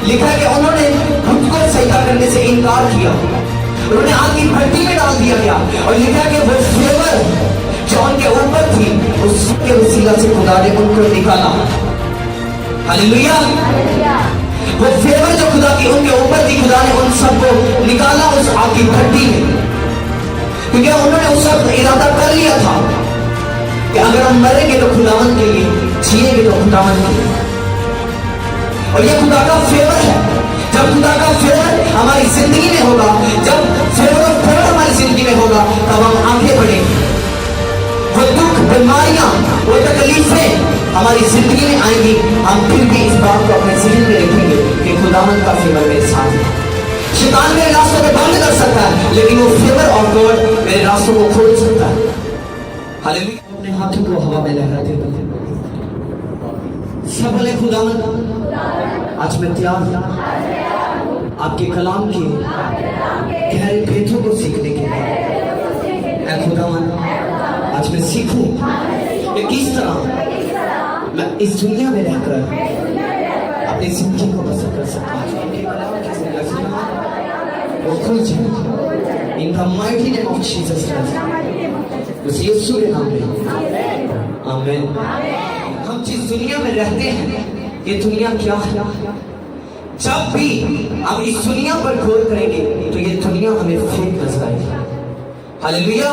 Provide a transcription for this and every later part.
लिखा है कि उन्होंने खुद को सजदा करने से इनकार किया, उन्होंने आग की भट्टी में डाल दिया गया। और लिखा है कि वो फेवर जो उनके ऊपर थी उसके वसीला से खुदा ने उनको निकाला। हालेलुया। वो फेवर जो खुदा की उनके ऊपर थी, खुदा ने उन सबको निकाला उस आग की भट्टी में, क्योंकि उन्होंने उस वक्त इरादा कर लिया था कि अगर हम मरेंगे तो खुदावन के लिए, जिएंगे तो खुदावन के लिए। और ये खुदा का फेवर है। जब खुदा का फेवर हमारी जिंदगी में होगा, जब फेवर ऑफ गॉड हमारी जिंदगी में होगा, तब हम आगे बढ़ेंगे। वो दुख, बीमारियां, वो तकलीफें हमारी जिंदगी में आएंगी, हम फिर भी इस बात को अपने जिंदगी में रखेंगे कि खुदावन का फेवर मेरे साथ है। शैतान मेरे रास्तों को बंद कर सकता है, लेकिन वो फेवर ऑफ गॉड मेरे रास्तों को खोल सकता है। हालेलुया। अपने हाथों को हवा में लहराते हुए सब बोले खुदावन, आज मैं तैयार हूं आपके कलाम के गहरे भेदों को सीखने के लिए। ऐ खुदावन, आज मैं सीखूं कि किस तरह मैं इस दुनिया में रहकर अपनी जिंदगी को बसर कर सकता हूं। वो खुल जाए in the mighty name of Jesus Christ, उस यीशु के नाम में आमीन। हम जिस दुनिया में रहते हैं, ये दुनिया क्या है? जब भी हम इस दुनिया पर गौर करेंगे तो ये दुनिया हमें फेक नजर आएगी। हालेलुया।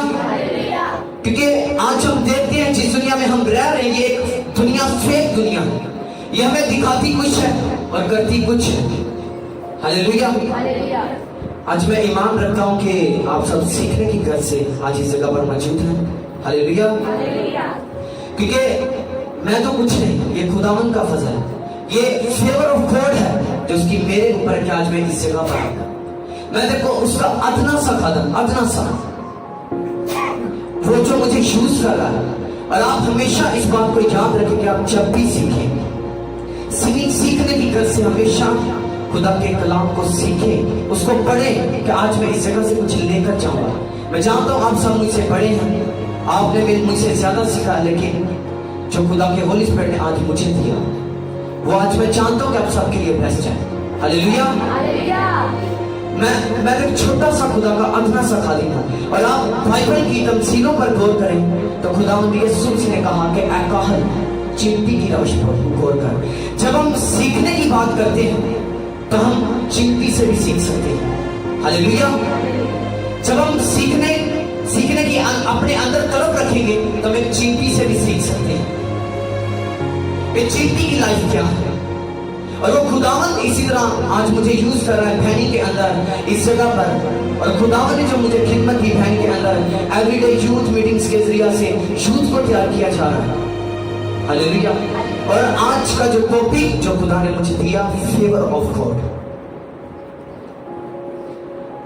क्योंकि आज हम देखते हैं जिस दुनिया में हम रह रहे हैं, ये एक दुनिया फेक दुनिया है। ये हमें दिखाती कुछ है और करती कुछ है। हालेलुया। आज मैं ईमान रखता हूं कि आप सब सीखने की गरज से आज इस जगह पर मौजूद हैं। हालेलुया। क्योंकि मैं तो कुछ नहीं, ये खुदावन का फजल है, ये फेवर ऑफ गॉड है जो उसकी मेरे ऊपर कि आज मैं इस जगह पर आया। मैं देखो उसका अदना सा कदम, अदना सा वो जो मुझे यूज कर रहा है। और आप हमेशा इस बात को याद रखें कि आप जब भी सीखें, सीखने की गरज से हमेशा खुदा के कलाम को सीखें, उसको पढ़ें कि आज मैं इस जगह से कुछ लेकर जाऊंगा। मैं जानता हूं आप सब मुझसे बड़े हैं, आपने मुझसे ज्यादा सीखा, लेकिन जो खुदा के होली स्पिरिट ने आज मुझे दिया वो आज मैं जानता हूं कि आप सबके लिए बेस्ट है। हालेलुया। मैं एक छोटा सा खुदा का अदना सा खाली हूं। और आप बाइबल की तमसीलों पर गौर करें तो खुदावंद यीशु मसीह ने कहा कि ऐ काहल, चिंती की रवश पर गौर कर। जब हम सीखने की बात करते हैं तो हम चिंती से भी सीख सकते हैं। हालेलुया। जब हम सीखने की अपने अंदर तरफ रखेंगे तो हम एक चिंती से भी सीख सकते हैं कि चिंती की लाइफ क्या है। और वो खुदावन इसी तरह आज मुझे यूज कर रहा है भैनी के अंदर, इस जगह पर। और खुदावन ने जो मुझे खिदमत की भैनी के अंदर, एवरीडे यूथ मीटिंग्स के जरिए से यूथ को तैयार किया जा रहा है। हालेलुया। और आज का जो टॉपिक जो खुदा ने मुझे दिया, फेवर ऑफ गॉड।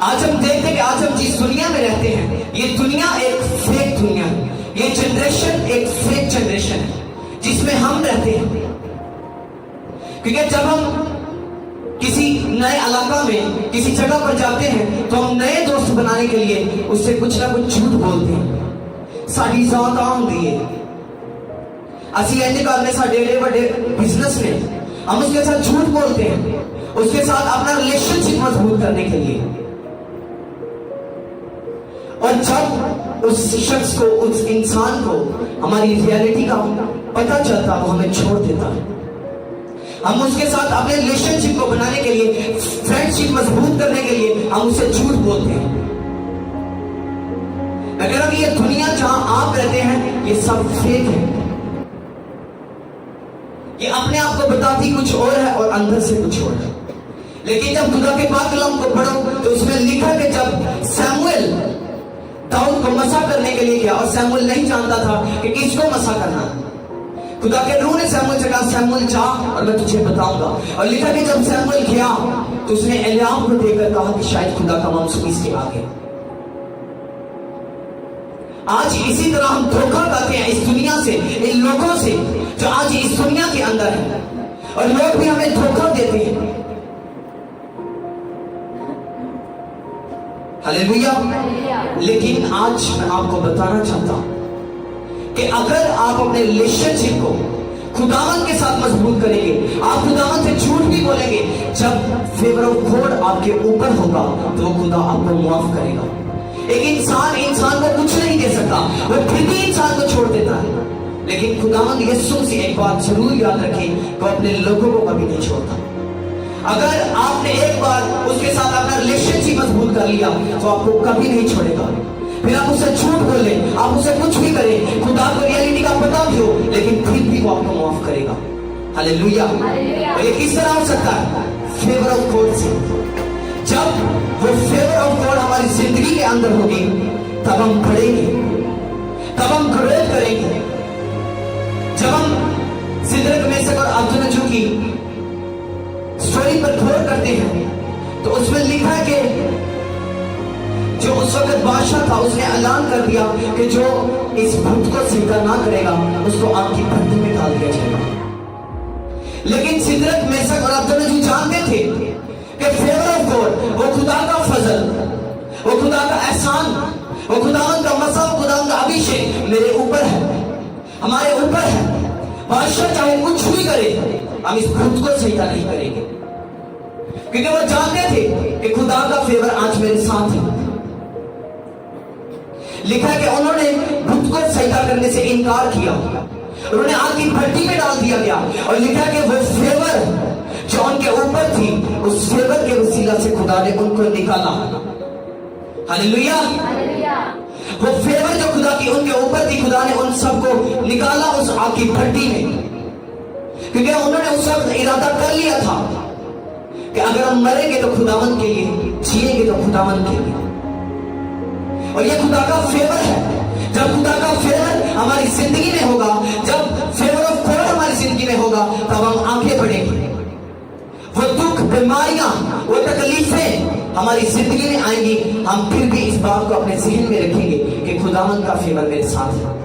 आज हम देखते हैं कि आज हम जिस दुनिया में रहते हैं, ये दुनिया एक फेक दुनिया है। ये जनरेशन एक फेक जनरेशन है जिसमें हम रहते हैं। क्योंकि जब हम किसी नए इलाका में, किसी जगह पर जाते हैं तो हम नए दोस्त बनाने के लिए उससे कुछ ना कुछ झूठ बोलते हैं। साड़ी जात आउंदी है, असि इंज करने साडे बड़े बिजनेस में, हम उसके साथ झूठ बोलते हैं, उसके साथ अपना रिलेशनशिप मजबूत करने के लिए। और जब उस शख्स को, उस इंसान को हमारी रियलिटी का पता चलता, वो हमें छोड़ देता है। हम उसके साथ अपने रिलेशनशिप को बनाने के लिए, फ्रेंडशिप मजबूत करने के लिए हम उसे झूठ बोलते हैं। अगर ये दुनिया जहां आप रहते हैं ये सब फेक है। ये अपने आप को बताती कुछ और है और अंदर से कुछ और है। लेकिन जब खुदा के पाक कलाम को पढ़ो तो उसमें लिखा कि जब सैमुएल दाऊद को मसा करने के लिए गया, और सैमुएल नहीं जानता था कि किसको मसा करना। खुदा के रूह ने सैमुएल से कहा, सैमुएल जा और मैं तुझे बताऊंगा। और लिखा कि जब सैमुएल गया तो उसने एलियाब को देखकर कहा कि शायद खुदा का मामूस इसके आगे। आज इसी तरह हम धोखा खाते हैं इस दुनिया से, इन लोगों से जो आज इस दुनिया के अंदर है, और लोग भी हमें धोखा देते हैं। हालेलुया। लेकिन आज मैं आपको बताना चाहता हूं कि अगर आप अपने रिलेशनशिप को खुदावन के साथ मजबूत करेंगे, आप खुदावन से झूठ भी बोलेंगे। जब फेवर ऑफ गॉड आपके ऊपर होगा तो वो खुदा आपको माफ करेगा। एक इंसान को कुछ नहीं दे सकता, वो फिर भी इंसान को छोड़ देता है, लेकिन खुदावन यीशु से एक बात जरूर याद रखें, वो अपने लोगों को कभी नहीं छोड़ता। अगर आपने एक बार उसके साथ अपना रिलेशनशिप मजबूत कर लिया तो आपको कभी नहीं छोड़ेगा। फिर आप उससे झूठ बोले, आप उससे कुछ भी करें, खुदा को रियलिटी का पता भी हो, लेकिन फिर भी वो आपको माफ करेगा। हालेलुया। ये किस तरह हो सकता है? फेवर ऑफ गॉड से। जब वो फेवर ऑफ गॉड हमारी जिंदगी के अंदर होगी तब हम बढ़ेंगे, तब हम ग्रोथ करेंगे। जब हम सिदरक मेशक और अबेदनगो की स्टोरी पर गौर करते हैं तो उसमें लिखा है कि जो उस वक्त बादशाह था उसने ऐलान कर दिया कि जो इस भूत को सीधा ना करेगा उसको आग की भट्टी में डाल दिया जाएगा। लेकिन सिदरक मेशक और अबेदनगो जानते थे कि फेवर ऑफ गॉड, वो खुदा का फजल, वो खुदा का एहसान, वो खुदावन का मसा, खुदावन का अभिषेक मेरे ऊपर है, हमारे ऊपर है। बादशाह चाहे कुछ भी करे, हम इस भूत को सही नहीं करेंगे, क्योंकि वो जानते थे कि खुदा का फेवर आज मेरे साथ है। लिखा है कि उन्होंने भूत को सजदा करने से इनकार किया, उन्होंने आग की भट्टी में डाल दिया गया। और लिखा है कि वो फेवर जो उनके ऊपर थी, उस फेवर के वसीला से खुदा ने उनको निकाला। हालेलुया। वो फेवर जो खुदा की उनके ऊपर थी, खुदा ने उन सबको निकाला उस आग की भट्टी में, क्योंकि उन्होंने उस वक्त इरादा कर लिया था कि अगर हम मरेंगे तो खुदावन के लिए, जिएंगे तो खुदावन के लिए। और ये खुदा का फेवर है। जब खुदा का फेवर हमारी जिंदगी में होगा, जब फेवर ऑफ गॉड हमारी जिंदगी में होगा, तब हम आगे बढ़ेंगे। वो दुख, बीमारियां, वो तकलीफें हमारी जिंदगी में आएंगी, हम फिर भी इस बात को अपने जहन में रखेंगे कि खुदावन का फेवर मेरे साथ है।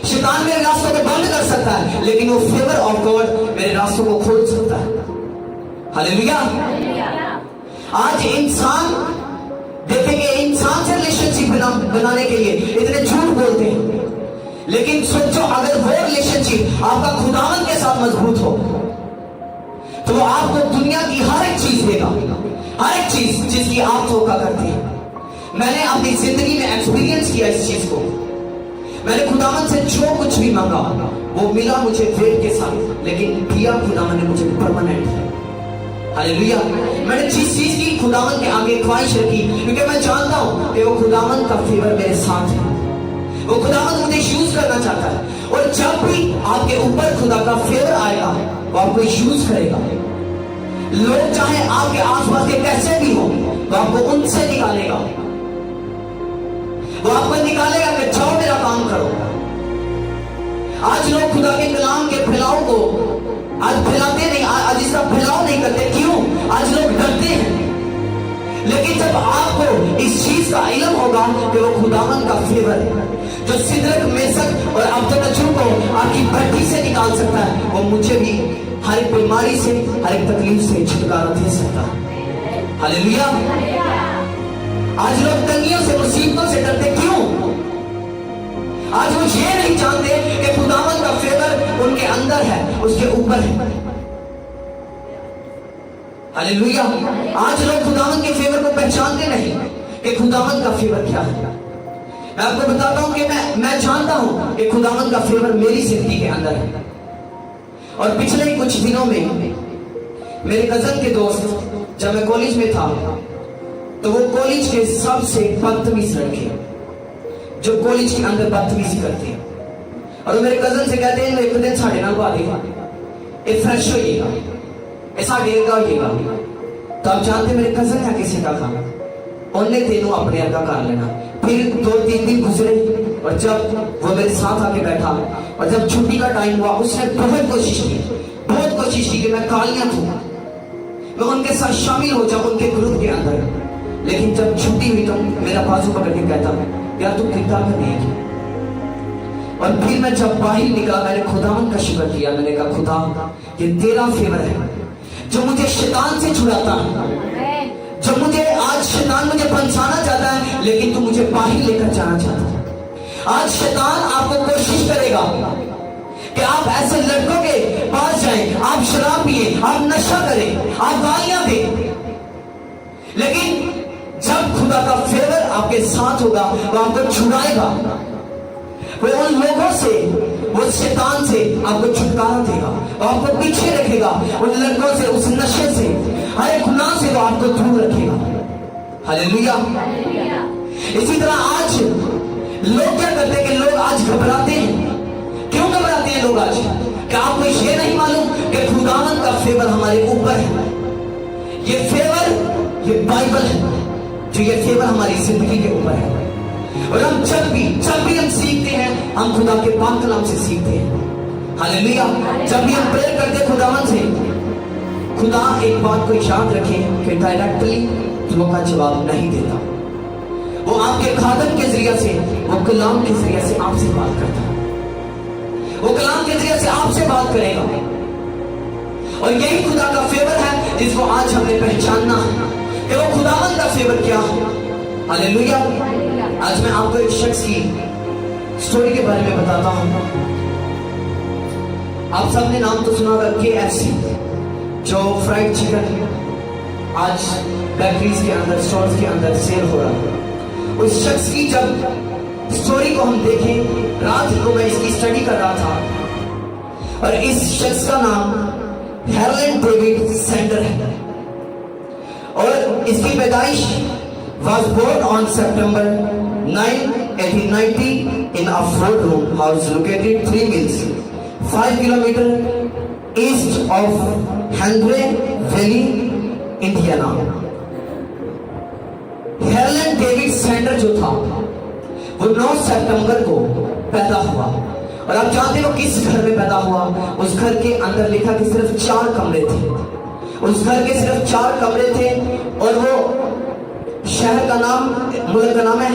शैतान मेरे रास्तों को बंद कर सकता है, लेकिन वो फेवर ऑफ गॉड मेरे रास्तों को खोल सकता है। हालेलुया। आज इंसान देखेंगे, इंसान से रिलेशनशिप बनाने के लिए इतने झूठ बोलते हैं, लेकिन सोचो अगर वो रिलेशनशिप आपका खुदावन के साथ मजबूत हो तो वो आपको दुनिया की हर एक चीज देगा, हर एक चीज जिसकी आप धोखा करते हैं। मैंने अपनी जिंदगी में एक्सपीरियंस किया इस चीज को। मैंने खुदावन से जो कुछ भी मांगा वो मिला मुझे वेट के साथ, लेकिन दिया खुदावन ने मुझे परमानेंट। हालेलुया। मैंने जिस चीज की खुदावन के आगे ख्वाहिश रखी, क्योंकि मैं जानता हूं कि वो खुदावन का फेवर मेरे साथ है, वो खुदावन मुझे यूज करना चाहता है। और जब भी आपके ऊपर खुदा का फेवर आएगा वो आपको यूज करेगा। लोग चाहे आपके आसपास के कैसे भी हो, वो आपको उनसे निकालेगा, वो आपको निकालेगा कि जाओ मेरा काम करो। आज लोग खुदा के कलाम के फैलाव को आज फैलाते नहीं, आज इसका फैलाव नहीं करते। क्यों? आज लोग डरते हैं। लेकिन जब आपको इस चीज का इल्म होगा कि वो खुदावन का फेवर है जो सिदरक मेशक और अबेदनगो को आपकी भट्टी से निकाल सकता है, वो मुझे भी हर एक बीमारी से, हर एक तकलीफ से छुटकारा दे सकता है। हालेलुया। आज लोग तंगियों से, मुसीबतों से डरते। क्यों? आज वो ये नहीं जानते कि खुदावन का फेवर उनके अंदर है, उसके ऊपर है। हालेलुया। आज लोग खुदावन के फेवर को पहचानते नहीं कि खुदावन का फेवर क्या है। मैं आपको बताता हूं कि मैं जानता हूं कि खुदावन का फेवर मेरी जिंदगी के अंदर है। और पिछले ही कुछ दिनों में मेरे कजन के दोस्त, जब मैं कॉलेज में था तो वो कॉलेज के सबसे बदतमीज लड़के जो कॉलेज के अंदर बदतमीजी करते हैं, और वो मेरे कजन से कहते हैं एक दिन साढ़े नाल पा देगा, ये फ्रेश होइएगा, ऐसा डेगा होइएगा। तो आप जानते मेरे कजन क्या किसी का था, उन्हें तेनों अपने अगा कर लेना। फिर 2-3 दिन गुजरे और जब वो मेरे साथ आके बैठा और जब छुट्टी का टाइम हुआ, उसने बहुत कोशिश की कि मैं कालियां थू, मैं उनके साथ शामिल हो जाऊं उनके ग्रुप के अंदर। लेकिन जब छुट्टी हुई तो मेरा बाजू पकड़ के कहता यार तू कितना नहीं है। और फिर मैं जब बाहर निकला, मैंने खुदावन का शुक्र किया। मैंने कहा खुदा ये तेरा फेवर है जो मुझे शैतान से छुड़ाता है, जो मुझे आज शैतान मुझे फंसाना चाहता है, लेकिन तू मुझे बाहर लेकर जाना चाहता है। आज शैतान आपको कोशिश करेगा, कि आप ऐसे लड़कों के पास जाएं, आप शराब पिए, आप नशा करें, आप गालियां दें, लेकिन जब खुदा का फेवर आपके साथ होगा, वो आपको छुड़ाएगा, वो उन लोगों से, वो शैतान से आपको छुटकारा देगा, वो आपको पीछे रखेगा, उन लड़कों से, उस नशे से, हर एक गुनाह से वो आपको दूर रखेगा। हालेलुया। इसी तरह आज लोग क्या करते हैं कि लोग आज घबराते हैं। क्यों घबराते हैं लोग आज? क्या आपको ये नहीं मालूम कि खुदावंद का फेवर हमारे ऊपर है? ये फेवर, ये बाइबल है जो ये फेवर हमारी जिंदगी के ऊपर है। और हम जब भी हम सीखते हैं, हम खुदा के पाक कलाम से सीखते हैं। हालेलुया। जब भी हम प्रेयर करते हैं खुदावंद से, खुदा एक बात को याद रखें कि डायरेक्टली दुआ का जवाब नहीं देता। वो आपके खादम के जरिए से, वो कलाम के जरिए से आपसे बात करता है। वो कलाम के जरिए से आपसे बात करेगा। और यही खुदा का फेवर है जिसको आज हमने पहचानना है कि वो खुदावंद का फेवर क्या है। हालेलुया। आज मैं आपको एक शख्स की स्टोरी के बारे में बताता हूं। आप सबने नाम तो सुना होगा KFC, जो फ्राइड चिकन आज बेकरीज के अंदर, स्टोर्स के अंदर सेल हो रहा है। उस शख्स की जब स्टोरी को हम देखें, रात को मैं इसकी स्टडी कर रहा था, और इस शख्स का नाम हैरलैंड डेविड सेंडर है, और इसकी पैदाइश was born on September 9, 1890 in a 4-room house located 3 miles 5 kilometers east of Hungary Valley, Indiana। Harland David Sander जो था वो 9 सितंबर को पैदा हुआ। और आप जानते हो किस घर में पैदा हुआ? उस घर के अंदर लिखा कि सिर्फ 4 कमरे थे। उस घर के सिर्फ 4 कमरे थे, और वो शहर का नाम, मुल्क का नाम है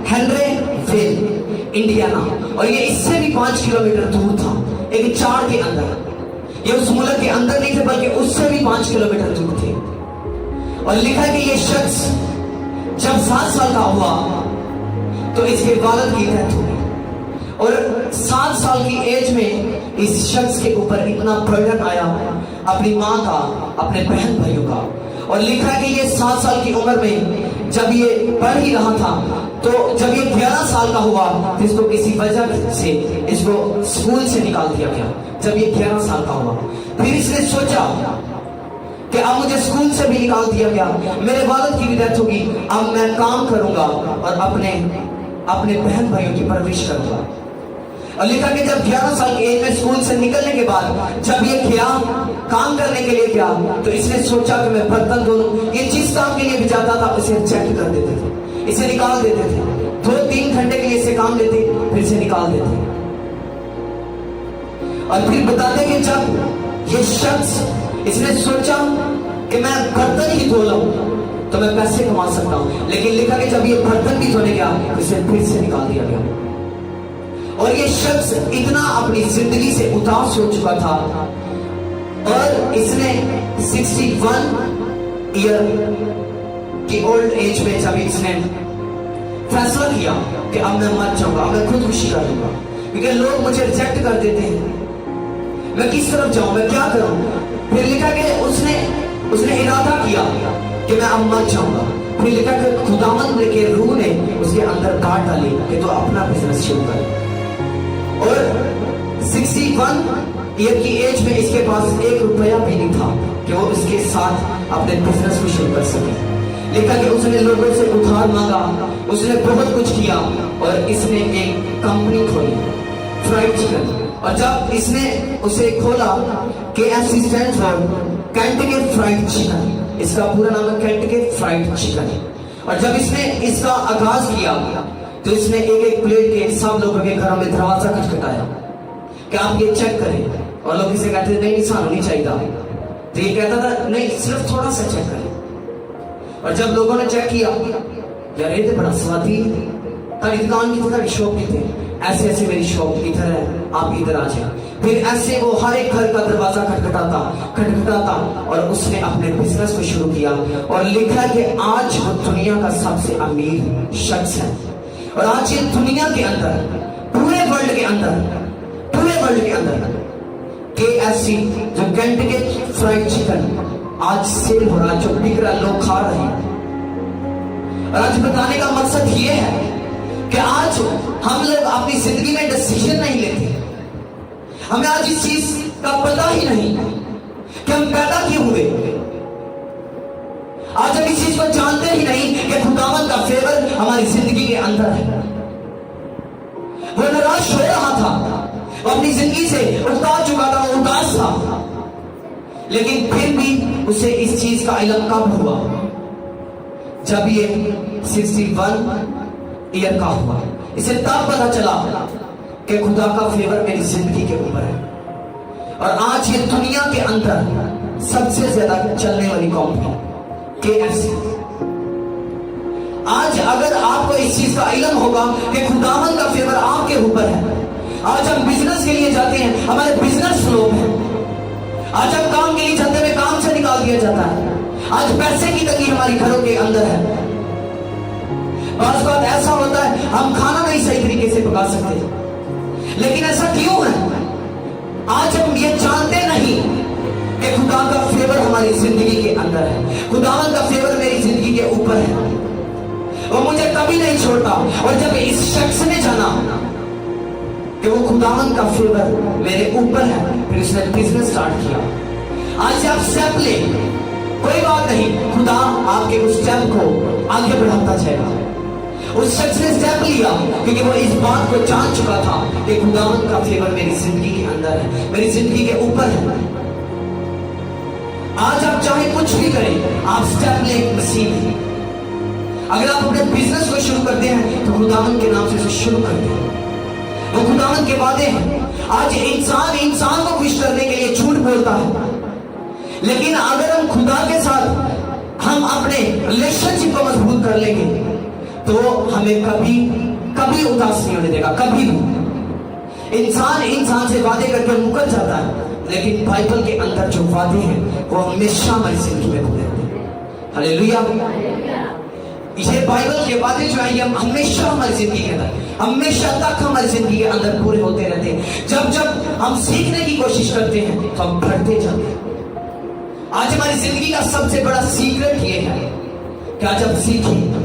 हेनरी वेल, इंडियाना। और ये इससे भी 5 किलोमीटर दूर था, एक 4 के अंदर। ये उस मुल्क के अंदर नहीं थे, बल्कि उससे भी 5 किलोमीटर दूर थे। और लिखा कि ये शख्स जब 7 साल का हुआ तो इसके वालिद की डेथ हुई। और 7 साल की एज में इस शख्स के ऊपर इतना बर्डन आया अपनी माँ का, अपने बहन भाइयों का। और लिखा है कि ये 7 साल की उम्र में जब ये पढ़ ही रहा था, तो जब ये 11 साल का हुआ तो इसको किसी वजह से इसको स्कूल से निकाल दिया गया। जब ये 11 साल का हुआ, फिर इसने सोचा कि अब मुझे स्कूल से भी निकाल दिया गया, मेरे वालिद की भी डेथ होगी, अब मैं काम करूंगा और अपने बहन भाइयों की परवरिश करूंगा। और लिखा कि जब 11 साल की एज में स्कूल से निकलने के बाद जब ये गया काम करने के लिए गया, तो इसने सोचा कि मैं बर्तन धो लूं। ये जिस काम के लिए भी जाता था उसे रिजेक्ट कर देते थे, इसे निकाल देते थे। 2-3 घंटे के लिए इसे काम लेते, फिर से निकाल देते। और फिर बताते कि जब ये शख्स, इसने सोचा कि मैं बर्तन ही धो लूं तो मैं पैसे कमा सकता हूं, लेकिन लिखा कि जब ये बर्तन भी धोने गया तो इसे फिर से निकाल दिया गया। और ये शख्स इतना अपनी जिंदगी से उदास हो चुका था, और इसने 61 ईयर की ओल्ड एज में जब इसने फैसला किया कि अब मैं मर जाऊंगा, मैं खुदकुशी कर लूंगा, क्योंकि लोग मुझे रिजेक्ट कर देते हैं, मैं किस तरफ जाऊं, मैं क्या करूं। फिर लिखा कि उसने इरादा किया कि मैं अब मर जाऊंगा। फिर लिखा कि खुदावंद के रूह ने उसके अंदर बात डाली कि तो अपना बिजनेस शुरू कर। और 61 ईयर की एज में इसके पास 1 रुपया भी नहीं था कि वो इसके साथ अपने बिजनेस को शुरू कर सके। लिखा कि उसने लोगों से उधार मांगा, उसने बहुत कुछ किया, और इसने एक कंपनी खोली, फ्राइड चिकन। और जब इसने उसे खोला, KFC stand for Kentucky fried chicken, इसका पूरा नाम है केंटकी फ्राइड चिकन। और जब इसने इसका आगाज किया तो इसने एक प्लेट के सब लोगों के घरों में दरवाजा खटखटाया कि आप ये चेक करें। और लोग इसे कहते थे नहीं सानू नहीं चाहिए, तो ये कहता था नहीं सिर्फ थोड़ा सा चेक करें। और जब लोगों ने चेक किया, यार ये तो बड़ा स्वादी, तारी दुकान की तरह शॉप की थे, ऐसे मेरी शॉप इधर है, आप इधर आ जाए। फिर ऐसे वो हर एक घर का दरवाजा खटखटाता और उसने अपने बिजनेस को शुरू किया। और लिखा कि आज वो दुनिया का सबसे अमीर शख्स है। और आज ये दुनिया के अंदर, पूरे वर्ल्ड के अंदर, पूरे वर्ल्ड के अंदर KFC जो कैंटकी फ्राइड चिकन आज सेल हो रहा, जो बिक रहा, लोग खा रहे हैं। और आज बताने का मकसद ये है कि आज हम लोग अपनी जिंदगी में डिसीजन नहीं लेते, हमें आज इस चीज का पता ही नहीं कि हम पैदा क्यों हुए। आज हम इस चीज को जानते ही नहीं कि खुदावंद का फेवर हमारी जिंदगी के अंदर है। वो निराश हो रहा था, वो अपनी जिंदगी से उतार चुका था, वो उदास था, लेकिन फिर भी उसे इस चीज का इल्म कब हुआ? जब ये 61 ईयर का हुआ। इसे तब पता चला कि खुदा का फेवर मेरी जिंदगी के ऊपर है। और आज ये दुनिया के अंदर सबसे ज्यादा चलने वाली कंपनी KFC। आज अगर आपको इस चीज का इल्म होगा कि खुदावंद का फेवर आपके ऊपर है, आज हम बिजनेस के लिए जाते हैं, हमारे बिजनेस फ्लो है। आज हम काम के लिए जाते हुए काम से निकाल दिया जाता है। आज पैसे की तंगी हमारी घरों के अंदर है। बात ऐसा होता है हम खाना नहीं सही तरीके से पका सकते, लेकिन ऐसा क्यों है? आज हम ये जानते नहीं कि खुदा का फेवर हमारी जिंदगी के अंदर है, खुदावंद का फेवर मेरी जिंदगी के ऊपर है, वो मुझे कभी नहीं छोड़ता। और जब इस शख्स ने जाना कि वो खुदावंद का फेवर मेरे ऊपर है, फिर उसने बिजनेस स्टार्ट किया। आज से आप स्टेप ले, कोई बात नहीं, खुदा आपके उस स्टेप को आगे बढ़ाता जाएगा। उस शख्स ने स्टेप लिया क्योंकि वो इस बात को जान चुका था कि खुदावंद का फेवर मेरी जिंदगी के अंदर है, मेरी जिंदगी के ऊपर है। आज आप चाहे कुछ भी करें, आप स्टेप ले मसीह में। अगर आप अपने बिजनेस को शुरू करते हैं तो खुदावंद के नाम से उसे शुरू करते हैं, वो खुदावंद के वादे हैं। आज इंसान को खुश करने के लिए झूठ बोलता है, लेकिन अगर हम खुदा के साथ हम अपने रिलेशनशिप को मजबूत कर लेंगे तो हमें कभी उदास नहीं होने देगा। कभी भी इंसान से वादे करके मुकर जाता है, लेकिन बाइबल के अंदर जो वादे हैं वो हमेशा हमारी जिंदगी में होते हैं। हालेलुया। ये बाइबल के वादे जो है ये हमेशा हमारी जिंदगी के अंदर, हमेशा तक हमारी जिंदगी के अंदर पूरे होते रहते हैं। जब हम सीखने की कोशिश करते हैं तो हम बढ़ते जाते हैं। आज हमारी जिंदगी का सबसे बड़ा सीक्रेट ये है कि आज आप सीखें।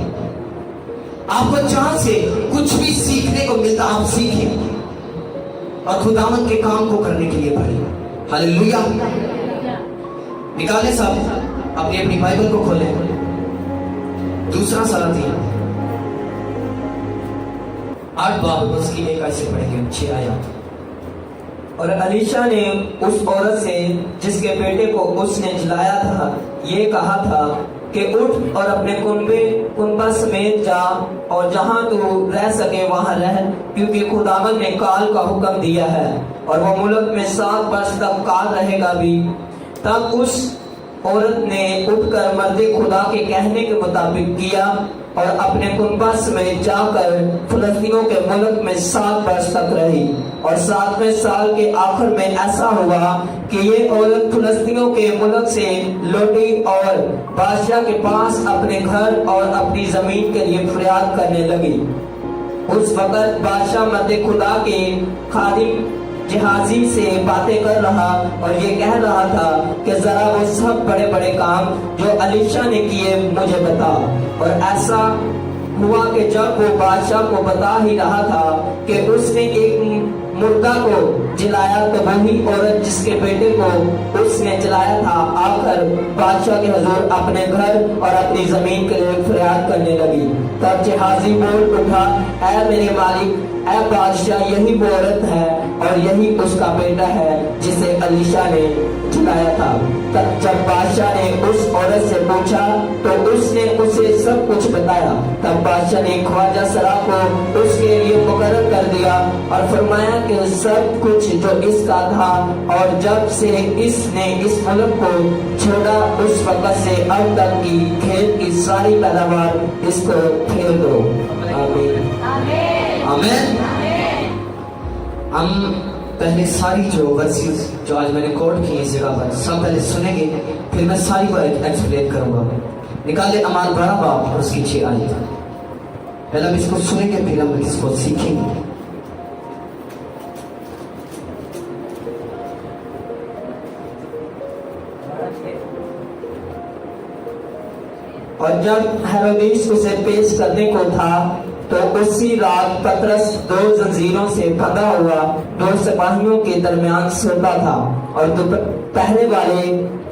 आपको जहां से कुछ भी सीखने को मिलता आप सीखें और खुदावंद के काम को करने के लिए बढ़े। हालेलुया। निकाले सब अपनी अपनी बाइबल को खोलें, दूसरा सलातियां 8 बाब उसकी 1 आयत से पढ़ेंगे 6 आयत। और अलीशा ने उस औरत से जिसके बेटे को उसने जिलाया था ये कहा था कि उठ और अपने कुनबा समेत जा और जहां तू रह सके वहां रह, क्योंकि खुदावंद ने काल का हुक्म दिया है और वो मुल्क में 7 वर्ष तक काल रहेगा भी। तब उस औरत ने उठकर मर्दे खुदा के कहने के मुताबिक किया और अपने कुनबा समेत जाकर फिलिस्तीनियों के मुल्क में 7 वर्ष तक रही। और 7वें साल के आखिर में ऐसा हुआ कि ये औरत फिलिस्तीनियों के मुल्क से लौटी और बादशाह के पास अपने घर और अपनी जमीन के लिए फरियाद करने लगी। उस वक्त बादशाह मर्दे खुदा के खादिम जहाजी से बातें कर रहा और ये कह रहा था कि जरा वो सब बड़े बड़े काम जो अलीशा ने किए मुझे बता। और ऐसा हुआ कि जब वो बादशाह को बता ही रहा था कि उसने एक मुर्दा को जिलाया, तो वही औरत जिसके बेटे को उसने जिलाया था आकर बादशाह के हुजूर अपने घर और अपनी जमीन के लिए फरियाद करने लगी। तब जहाजी बोल उठा, ऐ मेरे मालिक, ऐ बादशाह, यही वो औरत है और यही उसका बेटा है जिसे अलीशा ने जिलाया था। तब जब बादशाह ने उस औरत से पूछा तो उसने उसे सब कुछ बताया। तब बादशाह ने ख्वाजा सरा को उसके लिए मुकर्रर कर दिया और फरमाया कि सब कुछ जो इसका था और जब से इसने इस मुल्क को छोड़ा उस वक्त से अब तक की खेत की सारी पैदावार इसको फेर दो। आमीन आमीन। हम पहले सारी जो वर्सेस जो आज मैंने कोट की इस जगह पर सब पहले सुनेंगे, फिर मैं सारी को एक्सप्लेन करूंगा। निकाले अमाल 12 बाब और उसकी 6 आयत। पहले हम इसको सुनेंगे, फिर हम इसको सीखेंगे। और जब हेरोदेस उसे पेश करने को था तो उसी रात पतरस 2 जंजीरों से बंधा हुआ 2 सिपाहियों के दरमियान सोता था और पहरे वाले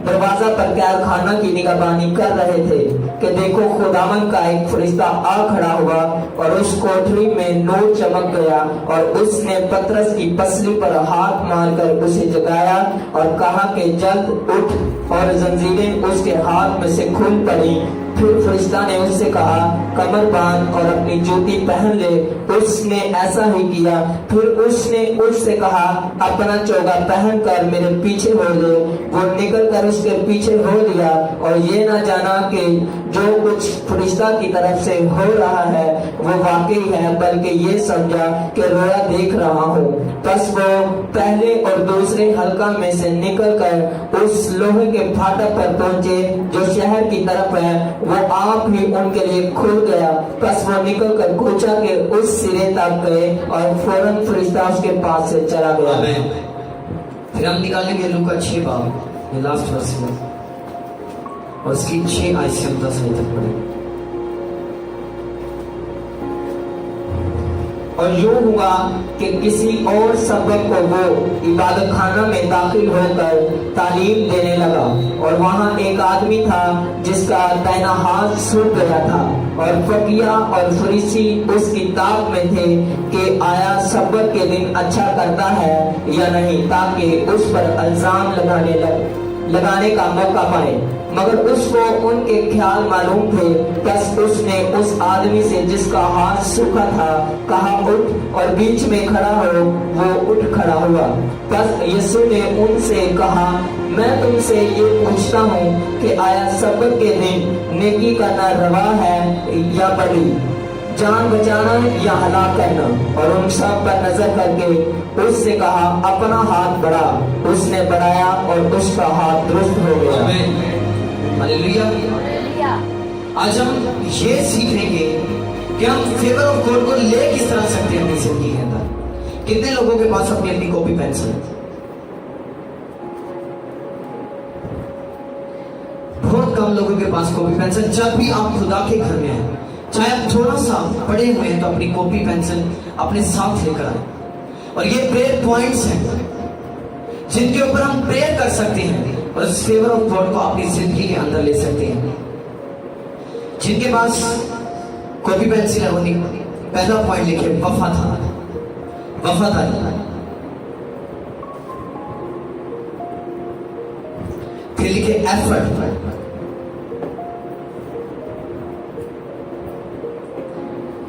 दरवाजा पर कैद खाना की निगरानी कर रहे थे कि देखो खुदावन का एक फरिश्ता आ खड़ा हुआ और उस कोठरी में नूर चमक गया और उसने पतरस की पसली पर हाथ मारकर उसे जगाया और कहा कि जल्द उठ, और जंजीरें उसके हाथ में से खुल पड़ी। फिर फरिश्ता ने उससे कहा कमर बांध और अपनी जूती पहन ले। उसने ऐसा ही किया। फिर उसने उससे कहा अपना चोगा पहन कर मेरे पीछे हो ले। वो निकल कर उसके पीछे हो लिया और ये ना जाना कि जो कुछ फरिश्ता की तरफ से हो रहा है वो वाकई है, बल्कि ये समझा कि रोया देख रहा हूँ। बस वो पहले और दूसरे हल्का में से निकल कर उस लोहे के फाटक पर पहुंचे जो शहर की तरफ है। वो आप ही उनके लिए खुल गया। बस वो निकल कर कोचा के उस सिरे तक गए और फौरन फरिश्ता उसके पास से चला गया। फिर हम निकालेंगे लूका 6 बाब, ये लास्ट वर्स है और उसकी 6 आयत से 10 आयत तक पढ़ेंगे। और यूं हुआ कि किसी और सबक को वो इबादत खाना में दाखिल होकर तालीम देने लगा और वहां एक आदमी था जिसका दाहिना हाथ सूख गया था और फकीहा और फरीसी उस किताब में थे कि आया सबक के दिन अच्छा करता है या नहीं, ताकि उस पर इल्जाम लगाने का मौका पाए। मगर उसको उनके ख्याल मालूम थे। बस उसने उस आदमी से जिसका हाथ सूखा था कहा उठ, और बीच में खड़ा हो। वो उठ खड़ा हुआ। बस यीशु ने उनसे कहा मैं तुमसे ये पूछता हूँ कि आया सबक के दिन नेकी करना रवा है या बड़ी, जान बचाना या हलाक करना? और उन सब पर नजर करके उससे कहा अपना हाथ बढ़ा। उसने बढ़ाया और उसका हाथ दुरुस्त हो गया। हालेलुया। आज हम ये सीखेंगे कि हम फेवर ऑफ गॉड को ले किस तरह सकते हैं अपनी जिंदगी के अंदर। कितने लोगों के पास अपनी अपनी कॉपी पेंसिल है? बहुत कम लोगों के पास कॉपी पेंसिल। जब भी आप खुदा के घर में हैं, चाहे आप थोड़ा सा पढ़े हुए हैं, तो अपनी कॉपी पेंसिल अपने साथ लेकर आए। और ये प्रेयर पॉइंट्स हैं जिनके ऊपर हम प्रेयर कर सकते हैं और इस फेवर ऑफ गॉड को अपनी जिंदगी के अंदर ले सकते हैं। जिनके पास कॉपी पेंसिल है उन्हें पहला पॉइंट लिखे वफादार, वफादारी। फिर लिखे एफर्ट,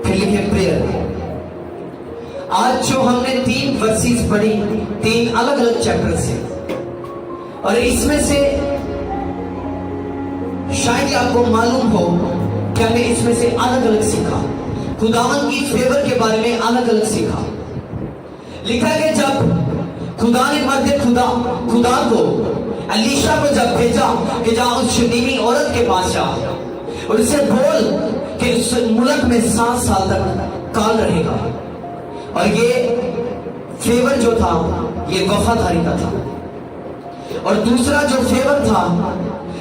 फिर लिखे प्रेयर। आज जो हमने 3 वर्सेस पढ़ी, 3 अलग अलग चैप्टर से, और इसमें से शायद आपको मालूम हो कि हमने इसमें से अलग अलग सीखा। खुदावन की फेवर के बारे में अलग अलग सीखा। लिखा कि जब खुदा ने मर्द खुदा को अलीशा को जब भेजा कि जा उस शुनीमी औरत के पास जा और उसे बोल कि उस मुल्क में 7 साल तक काल रहेगा। और ये फेवर जो था ये वफादारी का था। और दूसरा जो फेवर था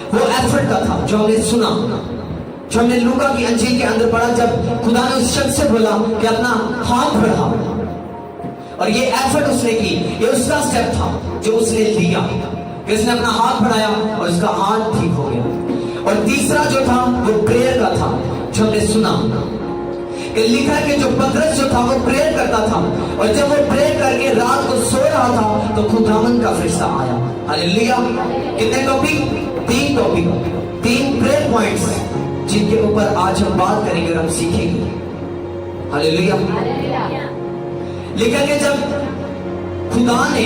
वो एफर्ट का था, जो हमने सुना, जो हमने लूका की अंजील के अंदर पढ़ा, जब खुदा ने उस शख्स से बोला कि अपना हाथ बढ़ा, और ये एफर्ट उसने की। ये उसका स्टेप था जो उसने लिया कि उसने अपना हाथ बढ़ाया और उसका हाथ ठीक हो गया। और तीसरा जो था वो प्रेयर का था, जो हमने सुना कि लिखा है कि जो पतरस जो था वो प्रेयर करता था, और जब वो प्रेयर करके रात को सो रहा था तो खुदावन का फरिश्ता आया। हालेलुया। कितने टॉपिक? 3 टॉपिक, 3 प्रेयर पॉइंट्स जिनके ऊपर आज हम बात करेंगे और हम सीखेंगे। हालेलुया। लिखा कि जब खुदा ने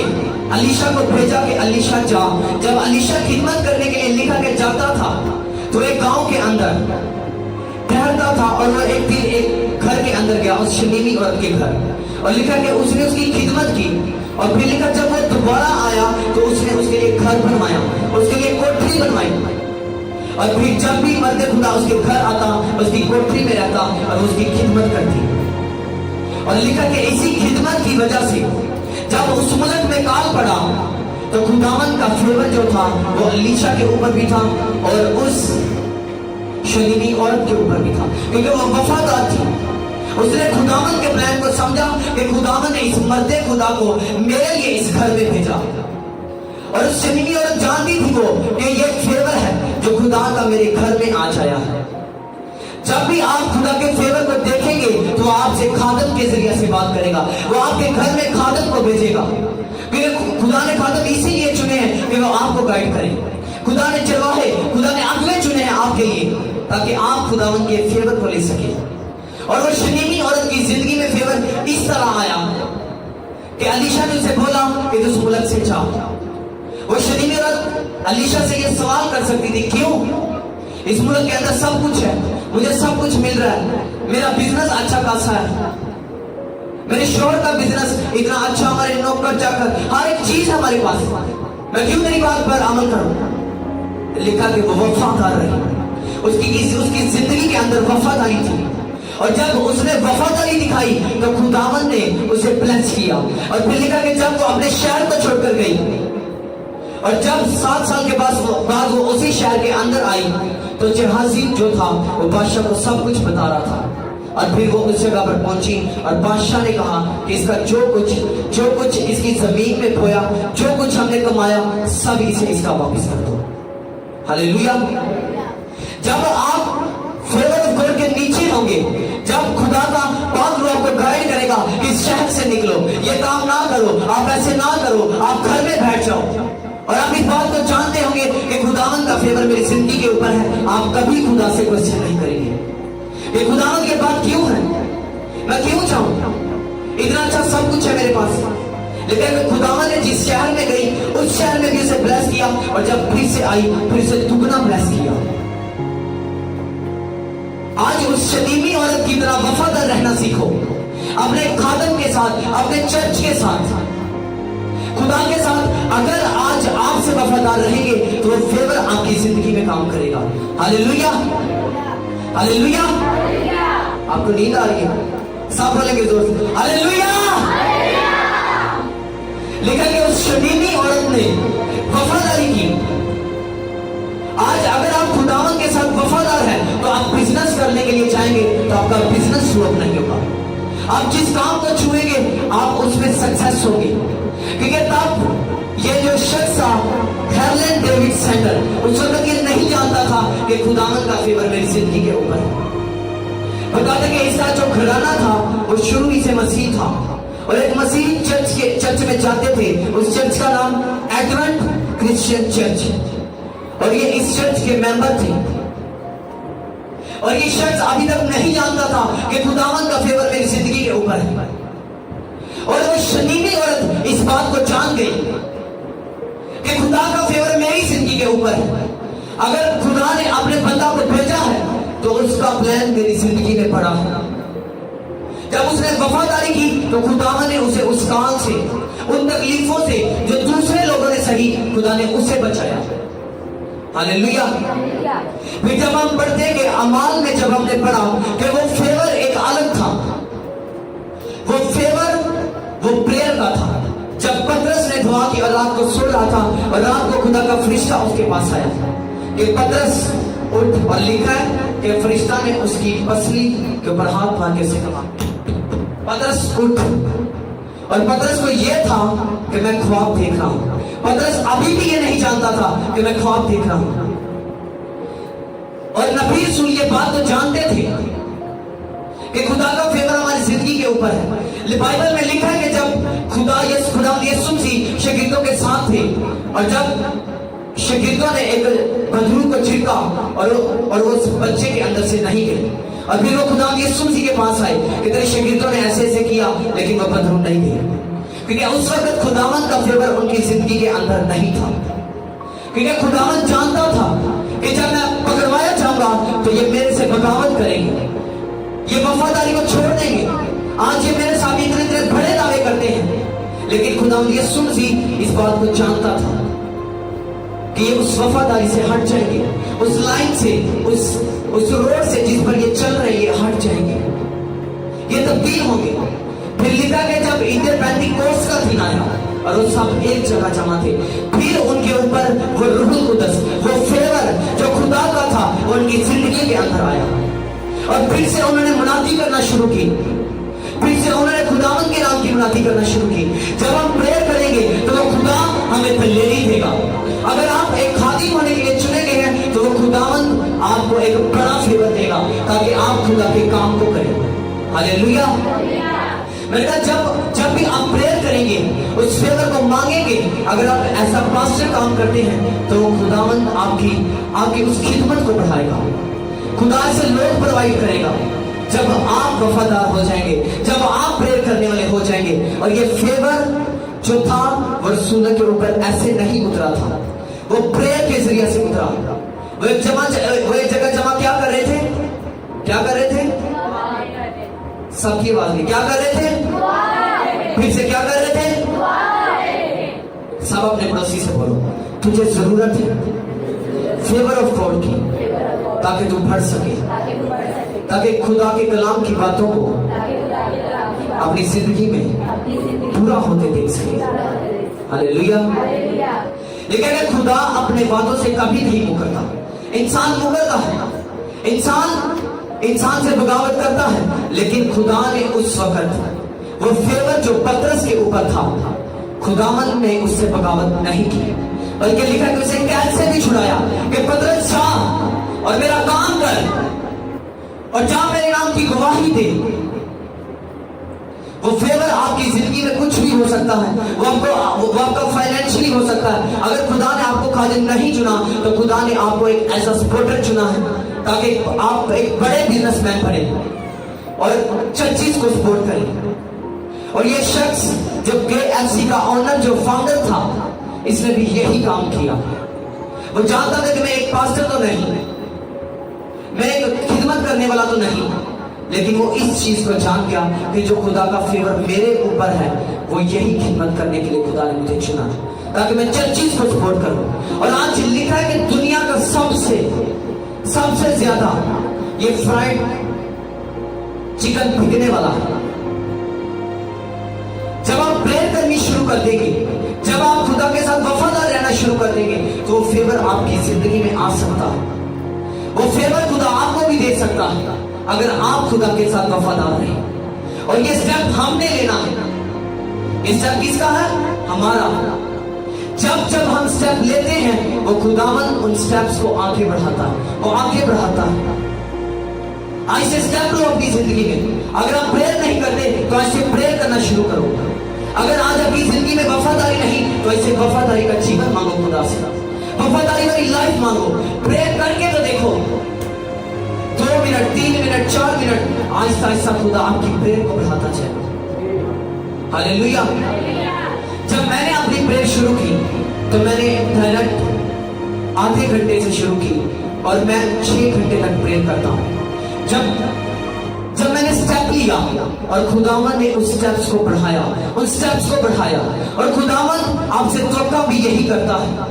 अलीशा को भेजा कि अलीशा जा, जब अलीशा खिदमत करने के लिए लिखा कि जाता था तो एक गांव के अंदर ठहरता था, और वो एक दिन एक घर के अंदर गया, उस शनीमी औरत के घर, और लिखा कि उसने उसकी खिदमत की। और फिर लिखा जब वो दोबारा आया तो उसने उसके लिए घर बनवाया, उसके लिए कोठरी बनवाई। और फिर जब भी मर्द खुदा उसके घर आता, उसकी कोठरी में रहता और उसकी खिदमत करती। और लिखा कि इसी खिदमत की वजह से जब उस मुल्क में काल पड़ा तो खुदावन का फेवर जो था वो अलीशा के ऊपर भी था, और उस शलीनी औरत के ऊपर भी था, क्योंकि वो वफादार थी। उसने खुदावन के प्लान को समझा कि खुदावन ने इस मर्दे खुदा को मेरे लिए इस घर में भेजा। और उस शलीनी औरत जानती थी वो कि ये फेवर है जो खुदा का मेरे घर में आ जाया है। जब भी आप खुदा के फेवर को देखेंगे तो आपसे खादम के जरिए से बात करेगा, वो आपके घर में खादम को भेजेगा, क्योंकि खुदा ने खादम इसीलिए चुने हैं कि वो आपको गाइड करें। खुदा ने चरवाहे, खुदा ने अगुवे चुने हैं आपके लिए, ताकि आप खुदावन के फेवर को ले सके। और वो शनीनी औरत की जिंदगी में फेवर इस तरह आया कि अलीशा ने उसे बोला कि तू मुल्क से जा। वो शनीनी औरत अलीशा से ये सवाल कर सकती थी, क्यों? इस मुल्क के अंदर सब कुछ है, मुझे सब कुछ मिल रहा है, मेरा बिजनेस अच्छा खासा है, मेरे शोहर का बिजनेस इतना अच्छा, हमारे नौकर चाकर हर एक चीज हमारे पास, मैं क्यों मेरी बात पर अमल करूं? लिखा कि वो वफादार रही, उसकी जिंदगी के अंदर वफादारी थी। और जब उसने वफादारी दिखाई तो खुदावन ने उसे ब्लेस किया। और फिर लिखा कि जब वो अपने शहर को छोड़कर गई और जब 7 साल के बाद वो उसी शहर के अंदर आई तो जहाजी जो था वो बादशाह को सब कुछ बता रहा था। और फिर वो उस जगह पर पहुंची और बादशाह ने कहा कि इसका जो कुछ इसकी जमीन में खोया, जो कुछ हमने कमाया, सब इसे इसका वापस कर दो। हालेलुया। जब आप फेवर ऑफ गॉड के नीचे होंगे, जब खुदा का पाक रूह आपको गाइड करेगा कि इस शहर से निकलो, ये काम ना करो, आप ऐसे ना करो, आप घर में बैठ जाओ, और आप इस बात को जानते होंगे कि खुदावन का फेवर मेरी जिंदगी के ऊपर है, आप कभी खुदा से क्वेश्चन नहीं करेंगे ये खुदावन के बाद क्यों है, मैं क्यों चाहूं, इतना अच्छा सब कुछ है मेरे पास। लेकिन खुदावन ने जिस शहर में गई उस शहर में भी उसे ब्लेस किया, और जब फिर से आई फिर उसे दुगना ब्लेस किया। आज उस शदीमी औरत की तरह वफादार रहना सीखो, अपने खादम के साथ, अपने चर्च के साथ, खुदा के साथ। अगर आज आपसे वफादार रहेंगे तो वो फेवर आपकी जिंदगी में काम करेगा। Hallelujah, hallelujah. आपको नींद आ रही है? सब बोलेंगे दोस्त हालेलुया। लेकिन उस शदीमी औरत ने वफादारी की। आज अगर आप खुदावन के साथ वफादार हैं तो आप बिजनेस करने के लिए जाएंगे तो आपका बिजनेस फ्लॉप नहीं होगा। आप जिस काम को छुएंगे आप उसमें सक्सेस होंगे, क्योंकि तब ये जो शख्स था हेरलैंड डेविड सेंडर, उस वक्त ये नहीं जानता था कि खुदावन का फेवर मेरी जिंदगी के ऊपर है। बता दें कि इसका जो घराना था वो शुरू ही से मसीह था, और एक मसीह चर्च में जाते थे। उस चर्च का नाम एडवेंट क्रिश्चियन चर्च, और ये इस चर्च के मेंबर थे। और ये शख्स अभी तक नहीं जानता था कि खुदावन का फेवर मेरी जिंदगी के ऊपर है। और वो शनीनी औरत इस बात को जान गई कि खुदा का फेवर मेरी जिंदगी के ऊपर है। अगर खुदा ने अपने बंदा को भेजा है तो उसका प्लान मेरी जिंदगी में पड़ा है। जब उसने वफादारी की तो खुदावन ने उसे उस काल से, उन तकलीफों से जो दूसरे लोगों ने सही, खुदा ने उसे बचाया। हालेलुया। फिर जब हम पढ़ते हैं कि अमाल में जब हमने पढ़ा कि वो फेवर एक अलग था, वो फेवर वो प्रेयर का था। जब पतरस ने दुआ की और रात को सो रहा था और रात को खुदा का फरिश्ता उसके पास आया कि पतरस उठ, और लिखा है कि फरिश्ता ने उसकी पसली के ऊपर हाथ मार के उसे कहा पतरस उठ। और पतरस को यह था कि मैं ख्वाब देख रहा हूं। पतरस अभी भी ये नहीं जानता था कि मैं ख्वाब देख रहा हूं। और नबी रसूल ये बात तो जानते थे कि खुदा का फेवर हमारी जिंदगी के ऊपर है। बाइबल में लिखा है कि जब खुदा यीशु मसीह शागिर्दों के साथ थे, और जब शागिर्दों ने एक बंदूक को छिड़का और वो उस बच्चे के अंदर से नहीं गए, और फिर वो खुदा यीशु मसीह के पास आए कि तेरे शागिर्दों ने ऐसे ऐसे किया, लेकिन वो बंदूक नहीं गए, क्योंकि उस वक्त खुदावन का फेवर उनकी जिंदगी के अंदर नहीं था। क्योंकि खुदावन जानता था कि जब मैं पकड़वाया जाऊंगा तो ये मेरे से बगावत करेंगे, ये वफादारी को छोड़ देंगे। आज ये मेरे साथ इतने बड़े दावे करते हैं, लेकिन खुदावन यीशु मसीह इस बात को जानता था कि ये उस वफादारी से हट जाएंगे, उस लाइन से, उस रोड से जिस पर ये चल रहे ये हट जाएंगे, ये तब्दील होंगे। फिर लिखा कि जब पेंटिकोस्ट का दिन आया और वो सब एक जगह जमा थे, फिर उनके ऊपर वो रूहुल कुद्दस, वो फेवर फेवर जो खुदा का था वो उनकी जिंदगी के अंदर आया, और फिर से उन्होंने मुनादी करना शुरू की, फिर से उन्होंने खुदावन के नाम की मुनादी करना शुरू की। जब हम प्रेयर करेंगे तो वो खुदा हमें तल्लेली देगा। अगर आप एक खादिम होने के लिए चुने गए हैं तो वो खुदावन आपको एक बड़ा फेवर देगा ताकि आप खुदा के काम को करें। हालेलुया। मैंने कहा जब भी आप प्रेयर करेंगे, उस फेवर को मांगेंगे, अगर आप ऐसा पास्टर काम करते हैं तो खुदावन आपकी उस खिदमत को बढ़ाएगा, खुदा से लोग प्रोवाइड करेगा। जब आप वफादार हो जाएंगे, जब आप प्रेयर करने वाले हो जाएंगे। और ये फेवर जो था वो रसूलों के ऊपर ऐसे नहीं उतरा था, वो प्रेयर के जरिए से उतरा। वो एक जगह जमा क्या कर रहे थे? क्या कर रहे थे? सबकी आवाज में क्या कर रहे थे? फिर से क्या कर रहे थे? सब अपने पड़ोसी से बोलो, तुझे जरूरत है फेवर ऑफ गॉड की, ताकि तू बढ़ सके, ताकि खुदा के कलाम की बातों को अपनी जिंदगी में पूरा होते देख सके। हालेलुया। लेकिन खुदा अपने वादों से कभी नहीं मुकरता। इंसान मुकरता है, इंसान से बगावत करता है, लेकिन खुदा ने उस वक्त वो फेवर जो पतरस के ऊपर था, खुदावन ने उससे बगावत नहीं की, बल्कि लिखा कि उसे कैद से भी छुड़ाया कि पतरस जा और मेरा काम कर और जा मेरे नाम की गवाही दे। वो फेवर आपकी जिंदगी में कुछ भी हो सकता है, वो आपका फाइनेंशियली हो सकता है। अगर खुदा ने आपको खादिम नहीं चुना तो खुदा ने आपको एक ऐसा सपोर्टर चुना है ताकि आप एक बड़े बिजनेसमैन बने और चर्चिस को सपोर्ट करें। और ये शख्स जो KFC का ऑनर, जो फाउंडर था, इसने भी यही काम किया। वो जानता था कि मैं एक पास्टर तो नहीं, मैं एक खिदमत करने वाला तो नहीं, लेकिन वो इस चीज को जान गया कि जो खुदा का फेवर मेरे ऊपर है वो यही खिदमत करने के लिए खुदा ने मुझे चुना, ताकि मैं चर्चिस को सपोर्ट करूं। और आज लिखा है कि दुनिया का सबसे ज्यादा ये फ्राइड चिकन बिकने वाला है। जब आप प्रेयर करनी शुरू कर देंगे, जब आप खुदा के साथ वफादार रहना शुरू कर देंगे, तो वो फेवर आपकी जिंदगी में आ सकता है। वो फेवर खुदा आपको भी दे सकता है अगर आप खुदा के साथ वफादार रहें। और ये स्टेप हमने लेना है। ये स्टेप किसका है? हमारा। जब हम स्टेप लेते हैं, वो खुदावन उन स्टेप्स को आगे बढ़ाता है, वो आगे बढ़ाता है। ऐसे स्टेप लो अपनी जिंदगी में। अगर आप प्रेयर नहीं करते तो ऐसे प्रेयर करना शुरू करो। अगर आज आपकी जिंदगी में वफादारी नहीं तो ऐसे वफादारी का जीवन मांगो खुदा से, वफादारी वाली लाइफ मांगो। प्रेयर करके तो देखो, 2 minute, 3 minute, 4 minute, Aahista Aahista खुदा आपकी प्रेयर को बढ़ाता जाएगा। हालेलुया। जब मैंने अपनी प्रेयर शुरू की तो मैंने डायरेक्ट आधे घंटे से शुरू की और मैं 6 घंटे तक प्रेयर करता हूं। जब मैंने स्टेप लिया और खुदावन ने उस स्टेप्स को बढ़ाया, उन स्टेप्स को बढ़ाया, और खुदावन आपसे तवक्का भी यही करता है।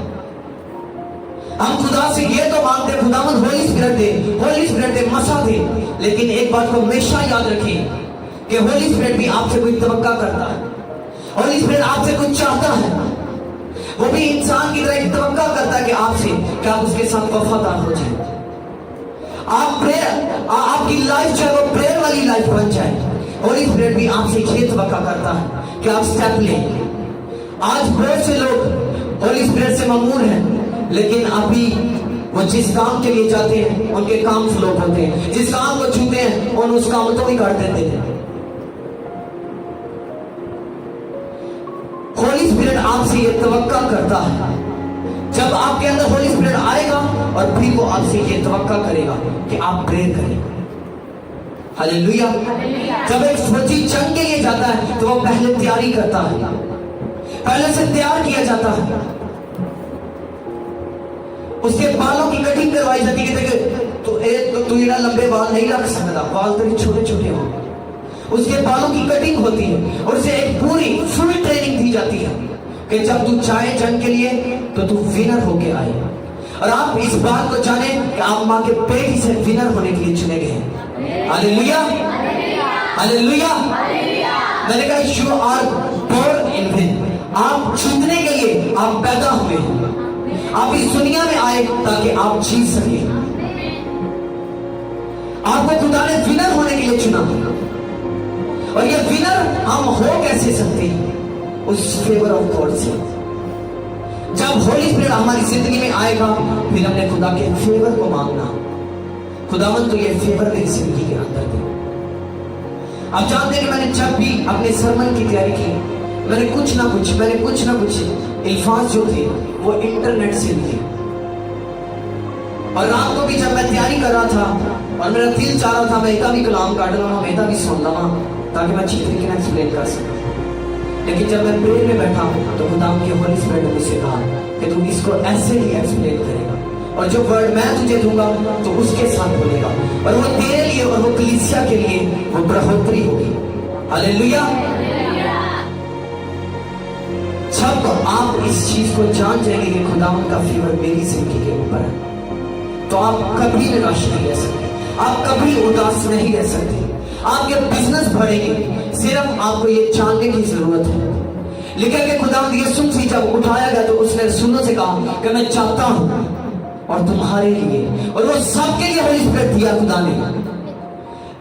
हम खुदा से ये तो मांगते हैं, खुदावन होली स्पिरिट दे, मसा दे, लेकिन एक बात को हमेशा याद रखें कि होली स्पिरिट भी आपसे कोई तवक्का करता है। होली स्पिरिट आपसे कुछ चाहता है, वो भी इंसान की तरह एक तवक्का करता है कि आपसे, कि आप उसके साथ वफादार हो जाए। आप प्रेयर, आपकी लाइफ जो है वो प्रेयर वाली लाइफ बन जाए। होली स्पिरिट भी आपसे ये तवक्का करता है कि आप स्टेप लें। आज बहुत से लोग होली स्पिरिट से ममूर हैं, लेकिन अभी वो जिस काम के लिए जाते हैं उनके काम फ्लॉप होते हैं, जिस काम को छूते हैं उन उस काम को ही काट देते हैं। होली स्पिरिट आपसे ये तवक्का करता है। जब आपके अंदर होली स्पिरिट आएगा और फिर वो आपसे ये तवक्का करेगा कि आप प्रेयर करें। हालेलुया। जब एक फौजी जंग के लिए जाता है तो वो पहले तैयारी करता है, पहले से तैयार किया जाता है। उसके बालों की कटिंग करवाई जाती है। तू इतना लंबे बाल नहीं रख सकता, बाल तेरे छोटे छोटे हो। उसके बालों की कटिंग होती है और उसे एक पूरी फुल ट्रेनिंग दी जाती है कि जब तू चाहे जंग के लिए तो तू विनर होके आए। और आप इस बात को जाने कि आप माँ के पेट ही से विनर होने के लिए चुने गए हैं। Hallelujah, hallelujah. मैंने कहा you are born in win. आप जीतने के लिए आप पैदा हुए हैं। आप इस दुनिया में आए ताकि आप जी सके। आपको खुदा ने विनर होने के लिए चुना, और ये विनर हम हो कैसे सकते हैं? उस फेवर ऑफ गॉड से। जब होली स्पिरिट हमारी जिंदगी में आएगा, फिर हमने खुदा के फेवर को मांगना, खुदावन तो ये फेवर मेरी जिंदगी के अंदर दे। आप जानते हैं कि मैंने जब भी अपने सरमन की तैयारी की, मैंने कुछ ना कुछ अल्फाज जो थे वो इंटरनेट से लिए। और रात को भी जब मैं तैयारी कर रहा था और मेरा दिल चाह रहा था मैं इतना भी कलाम काट लूंगा, मैं इतना भी सुन लूंगा, ताकि मैं अच्छी तरीके से एक्सप्लेन कर सकूं। लेकिन जब मैं प्रेयर में बैठा तो खुदा के होली स्पिरिट ने मुझसे कहा कि तू इसको ऐसे ही एक्सप्लेन करेगा, और जो वर्ड मैं तुझे दूंगा तो उसके साथ बोलेगा, और वो तेरे लिए और वो कलीसिया के लिए वो बढ़ोतरी होगी। हालेलुया। जब आप इस चीज को जान जाएंगे कि खुदावन का फेवर मेरी जिंदगी के ऊपर है, तो आप कभी निराश नहीं रह सकते, आप कभी उदास नहीं रह सकते, आपके बिजनेस बढ़ेंगे। सिर्फ आपको ये जानने की जरूरत है। लिखा कि खुदावंद यीशु मसीह जब उठाया गया तो उसने रसूलों से कहा कि मैं चाहता हूं और तुम्हारे लिए, और वो सबके लिए होली स्पिरिट दिया खुदा ने।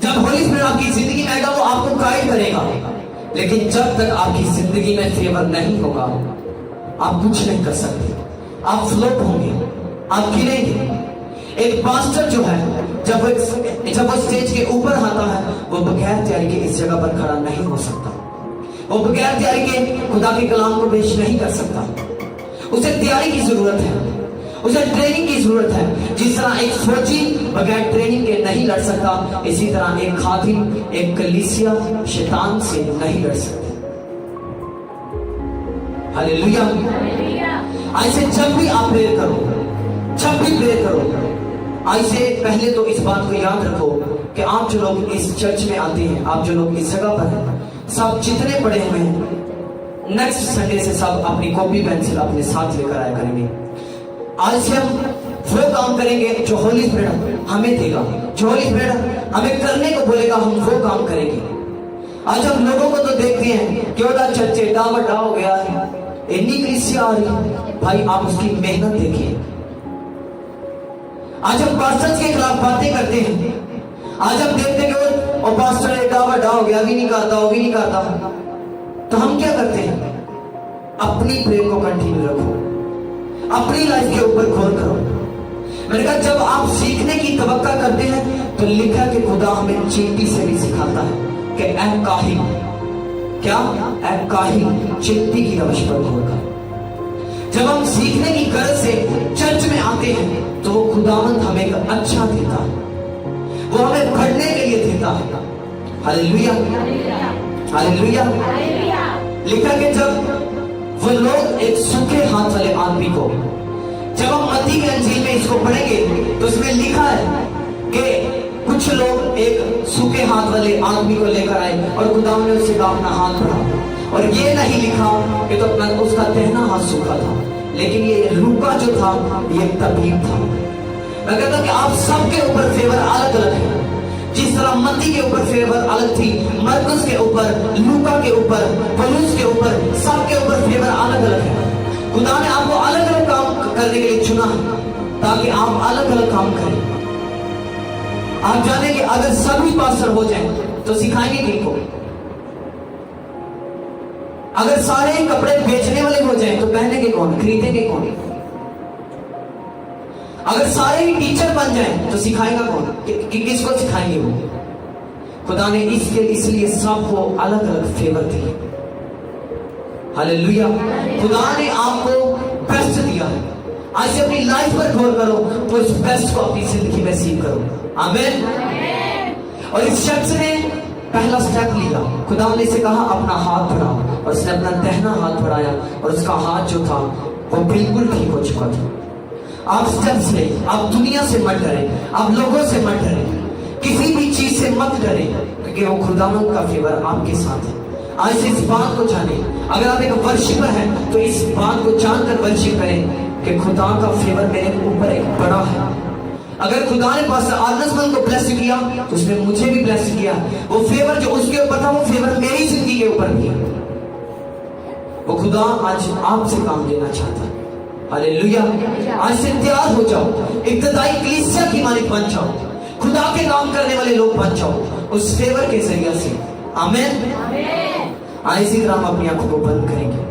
जब होली स्पिरिट आपकी जिंदगी में आएगा वो आपको गाइड करेगा, लेकिन जब तक आपकी जिंदगी में फेवर नहीं होगा आप कुछ नहीं कर सकते, आप फ्लोप होंगे, आप गिरेंगे। एक पास्टर जो है जब वो स्टेज के ऊपर आता है, वो बगैर तैयारी के इस जगह पर खड़ा नहीं हो सकता, वो बगैर तैयारी के खुदा के कलाम को पेश नहीं कर सकता। उसे तैयारी की जरूरत है, उसे ट्रेनिंग की जरूरत है। जिस तरह एक फौजी बगैर ट्रेनिंग के नहीं लड़ सकता, इसी तरह एक खादिम, एक कलीसिया शैतान से नहीं लड़ सकती। हालेलुया। ऐसे जब भी आप प्रेयर करो, जब भी प्रेयर करो, ऐसे पहले तो इस बात को याद रखो कि आप जो लोग इस चर्च में आते हैं, आप जो लोग इस जगह पर हैं, सब जितने पढ़े हुए हैं, नेक्स्ट संडे से सब अपनी कॉपी पेंसिल अपने साथ लेकर आया करेंगे। आज से हम वो काम करेंगे जो होली स्पिरिट हमें देगा, जो होली स्पिरिट हमें करने को बोलेगा, हम वो काम करेंगे। आज हम लोगों को तो देखते हैं कि वो चर्चे डावटा हो गया है, इतनी कलीसिया आ रही, भाई आप उसकी मेहनत देखिए। आज हम पास्टर के खिलाफ बातें करते हैं, आज हम देखते हैं कि वो पास्टर डावटा हो गया, अभी नहीं करता, वो भी नहीं करता, तो हम क्या करते हैं? अपनी प्रेयर को कंटिन्यू रखो, अपनी लाइफ के ऊपर गौर करो। मैंने कहा जब आप सीखने की तवक्का करते हैं तो लिखा कि खुदा हमें चींटी से भी सिखाता है कि ऐ काहिल, क्या ऐ काहिल, चींटी की रवश पर गौर कर। जब हम सीखने की गरज से चर्च में आते हैं तो वो खुदावंद हमें अच्छा देता है, वो हमें बढ़ने के लिए देता है। Hallelujah, hallelujah. लिखा कि जब वो लोग एक सूखे हाथ वाले आदमी को, जब हम मत्ती के अंजील में इसको पढ़ेंगे तो इसमें लिखा है कि कुछ लोग एक सूखे हाथ वाले आदमी को लेकर आए और खुदावंद ने उससे कहा अपना हाथ बढ़ा, और ये नहीं लिखा कि तो अपना उसका तहना हाथ सूखा था, लेकिन ये लूका जो था ये तबीब था। मैं कहता हूं कि आप सबके ऊपर फेवर अलग अलग है। जिस तरह मत्ती के ऊपर फेवर अलग थी, मरकुस के ऊपर, लूका के ऊपर, पौलुस के ऊपर, सबके ऊपर फेवर अलग अलग है। खुदा ने आपको अलग अलग काम करने के लिए चुना है ताकि आप अलग अलग काम करें। आप जाने कि अगर सभी पास्टर हो जाएं तो सिखाएंगे किनको? अगर सारे कपड़े बेचने वाले हो जाएं तो पहनेंगे कौन, खरीदेंगे कौन? अगर सारे ही टीचर बन जाएं तो सिखाएगा कौन, किसको सिखाएंगे वो? खुदा ने इसलिए सबको अलग अलग फेवर दिए। हालेलुया। खुदा ने आपको बेस्ट दिया है। आज से अपनी लाइफ पर गौर करो तो इस बेस्ट को अपनी जिंदगी में सीख करो। आमीन। और इस शख्स ने पहला स्टेप लिया, खुदा ने इसे कहा अपना हाथ बढ़ाओ, और उसने अपना दाहिना हाथ बढ़ाया और उसका हाथ जो था वो बिल्कुल ठीक हो चुका था। आप स्टेप्स ले, आप दुनिया से मत डरें, आप लोगों से मत डरें, किसी भी चीज से मत डरें, क्योंकि वो खुदावंद का फेवर आपके साथ है। आज से इस बात को जाने, अगर आप एक वर्शिपर हैं तो इस बात को जानकर वर्शिप करें कि खुदा का फेवर मेरे ऊपर एक बड़ा है। अगर खुदा ने पास्टर आर्नसमैन को ब्लेस किया तो उसने मुझे भी ब्लेस किया। वो फेवर जो उसके ऊपर था वो फेवर मेरी जिंदगी के ऊपर भी है। वो खुदा आज आपसे काम लेना चाहता है। हालेलुया। आज से तैयार हो जाओ, इब्तदाई कलीसिया की मालिक बन जाओ, खुदा के काम करने वाले लोग बन जाओ उस फेवर के जरिए से। आमीन। इसी तरह हम अपनी आंखों को बंद करेंगे।